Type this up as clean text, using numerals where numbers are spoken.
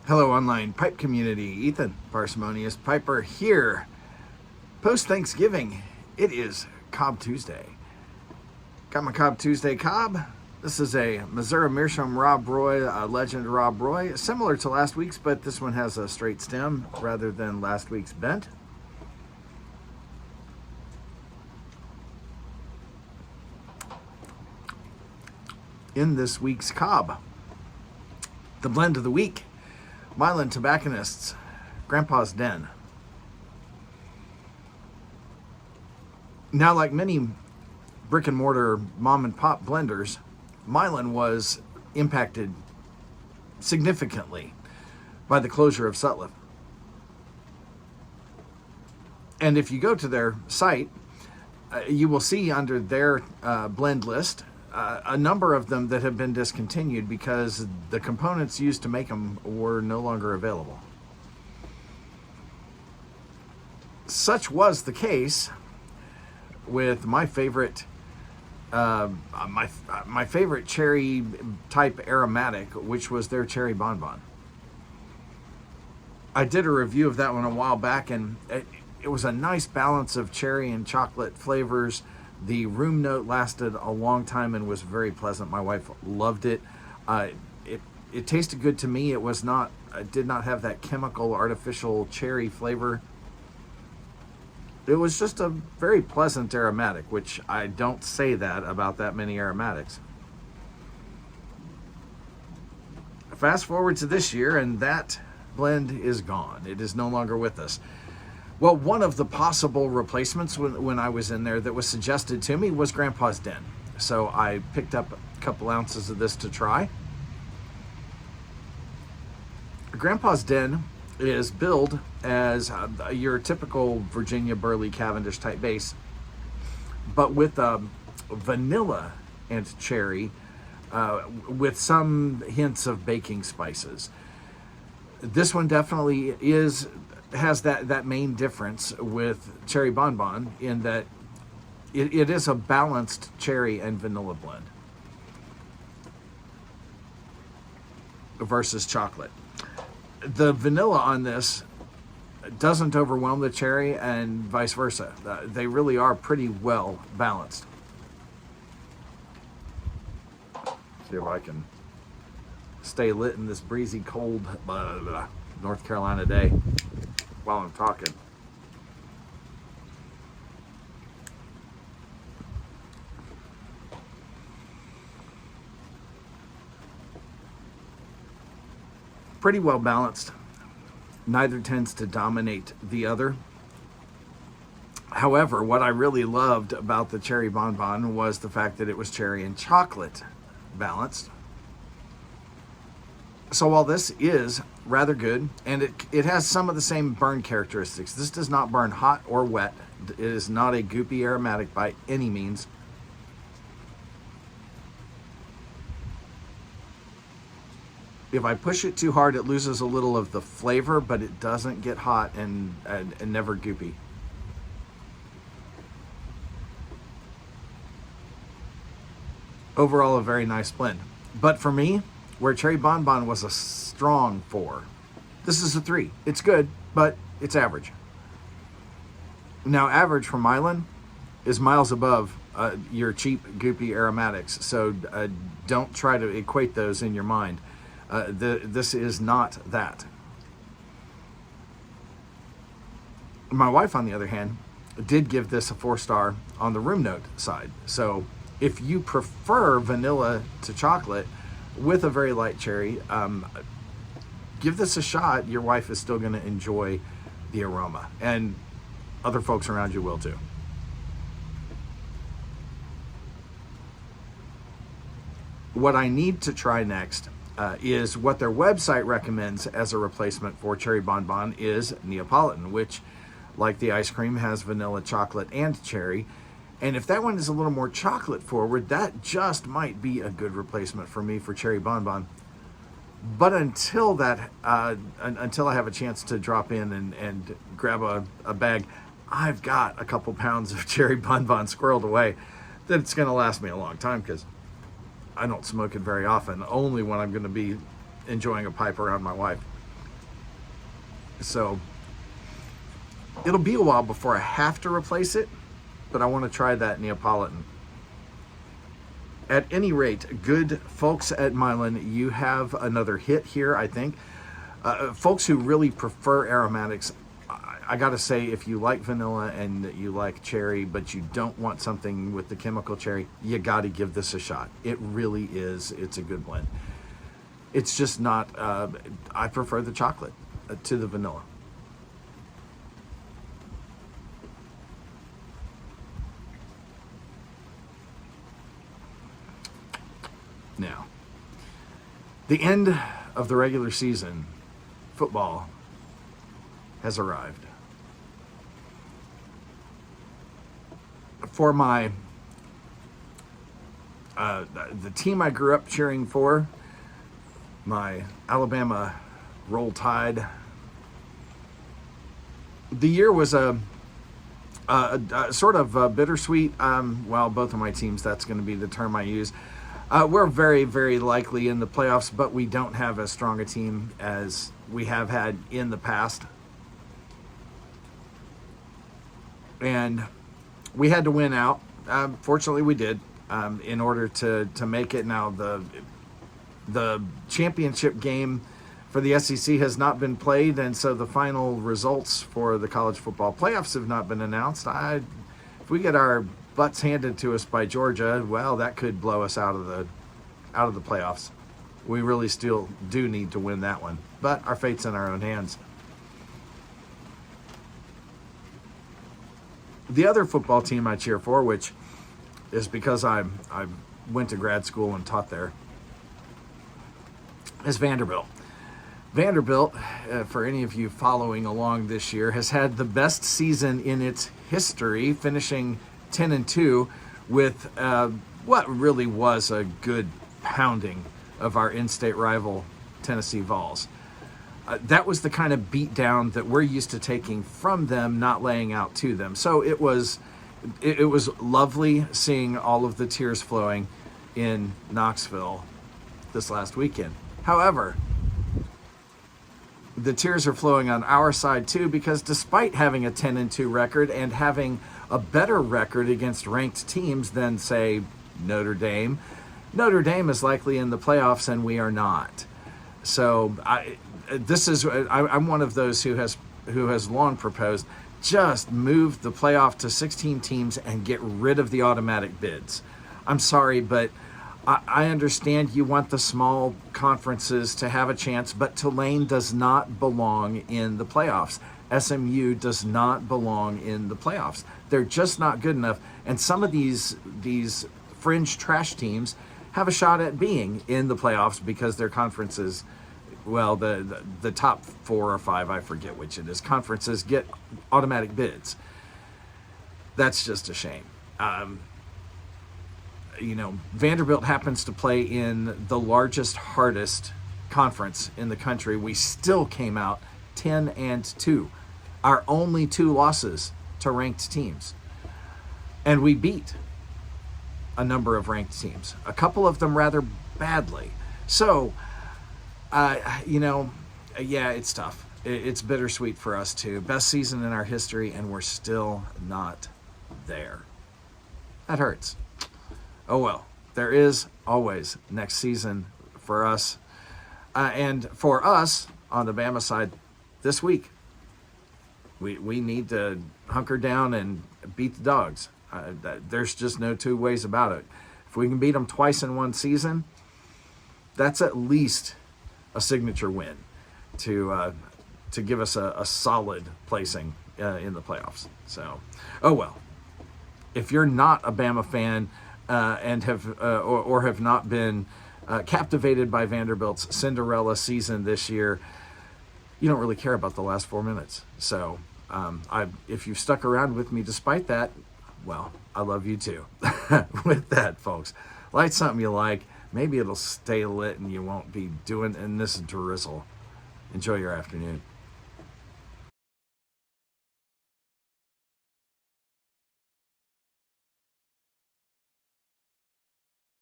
Hello, online pipe community. Ethan, Parsimonious Piper here. Post-Thanksgiving, it is Cobb Tuesday. Got my Cobb Tuesday Cobb. This is a Missouri Meerschaum Rob Roy, Legend Rob Roy, similar to last week's, but this one has a straight stem rather than last week's bent. In this week's Cobb, the blend of the week, Milan Tobacconists, Grandpa's Den. Now, like many brick and mortar mom and pop blenders, Milan was impacted significantly by the closure of Sutliff. And if you go to their site, you will see under their blend list a number of them that have been discontinued because the components used to make them were no longer available. Such was the case with my favorite my favorite cherry type aromatic, which was their cherry bonbon. I did a review of that one a while back, and it was a nice balance of cherry and chocolate flavors. The room note lasted a long time and was very pleasant. My wife loved it. It tasted good to me. It did not have that chemical artificial cherry flavor. It was just a very pleasant aromatic, which I don't say that about that many aromatics. Fast forward to this year, and that blend is gone. It is no longer with us. Well, one of the possible replacements when I was in there that was suggested to me was Grandpa's Den. So I picked up a couple ounces of this to try. Grandpa's Den is billed as your typical Virginia Burley Cavendish type base, but with vanilla and cherry with some hints of baking spices. This one definitely has that main difference with cherry bonbon in that it is a balanced cherry and vanilla blend versus chocolate. The vanilla on this doesn't overwhelm the cherry and vice versa. They really are pretty well balanced. See if I can stay lit in this breezy, cold North Carolina day while I'm talking. Pretty well balanced. Neither tends to dominate the other. However, what I really loved about the cherry bonbon was the fact that it was cherry and chocolate balanced. So while this is rather good, and it has some of the same burn characteristics, this does not burn hot or wet. It is not a goopy aromatic by any means. If I push it too hard, it loses a little of the flavor, but it doesn't get hot and never goopy. Overall, a very nice blend. But for me, where cherry bonbon was a strong 4, this is a 3. It's good, but it's average. Now, average for Milan is miles above your cheap, goopy aromatics, so don't try to equate those in your mind. This is not that. My wife, on the other hand, did give this a 4-star on the room note side. So if you prefer vanilla to chocolate with a very light cherry, give this a shot. Your wife is still going to enjoy the aroma, and other folks around you will too. What I need to try next is what their website recommends as a replacement for cherry bonbon is Neapolitan, which, like the ice cream, has vanilla, chocolate, and cherry. And if that one is a little more chocolate forward, that just might be a good replacement for me for cherry bonbon. But until that, until I have a chance to drop in and grab a bag, I've got a couple pounds of cherry bonbon squirreled away that it's going to last me a long time, because I don't smoke it very often, only when I'm going to be enjoying a pipe around my wife. So it'll be a while before I have to replace it, but I want to try that Neapolitan. At any rate, good folks at Milan, you have another hit here, I think. Folks who really prefer aromatics, I got to say, if you like vanilla and you like cherry, but you don't want something with the chemical cherry, you got to give this a shot. It really is. It's a good blend. It's just not, I prefer the chocolate to the vanilla. Now, the end of the regular season, football has arrived. For my the team I grew up cheering for, my Alabama Roll Tide, the year was a sort of bittersweet. Well, both of my teams, that's going to be the term I use. We're very, very likely in the playoffs, but we don't have as strong a team as we have had in the past. And we had to win out. Fortunately, we did in order to make it. Now, the championship game for the SEC has not been played, and so the final results for the college football playoffs have not been announced. If we get our butts handed to us by Georgia, well, that could blow us out of the playoffs. We really still do need to win that one, but our fate's in our own hands. The other football team I cheer for, which is because I went to grad school and taught there, is Vanderbilt. Vanderbilt, for any of you following along this year, has had the best season in its history, finishing 10-2 with what really was a good pounding of our in-state rival Tennessee Vols. That was the kind of beat down that we're used to taking from them, not laying out to them. So it was lovely seeing all of the tears flowing in Knoxville this last weekend. However, the tears are flowing on our side too, because despite having a 10-2 record and having a better record against ranked teams than, say, Notre Dame is likely in the playoffs and we are not. So I'm one of those who has long proposed, just move the playoff to 16 teams and get rid of the automatic bids. I'm sorry, but I understand you want the small conferences to have a chance, but Tulane does not belong in the playoffs. SMU does not belong in the playoffs. They're just not good enough. And some of these fringe trash teams have a shot at being in the playoffs because their conferences, well, the top 4 or 5, I forget which it is, conferences get automatic bids. That's just a shame. Vanderbilt happens to play in the largest, hardest conference in the country. We still came out 10-2. Our only 2 losses to ranked teams. And we beat a number of ranked teams, a couple of them rather badly. So, yeah, it's tough. It's bittersweet for us too. Best season in our history, and we're still not there. That hurts. Oh well, there is always next season for us. And for us, on the Bama side, this week, we need to hunker down and beat the Dogs. There's just no two ways about it. If we can beat them twice in one season, that's at least a signature win to give us a solid placing in the playoffs. So, oh well. If you're not a Bama fan and have not been captivated by Vanderbilt's Cinderella season this year, you don't really care about the last 4 minutes. So, if you've stuck around with me despite that, well, I love you too. With that, folks, light something you like. Maybe it'll stay lit and you won't be doing in this drizzle. Enjoy your afternoon.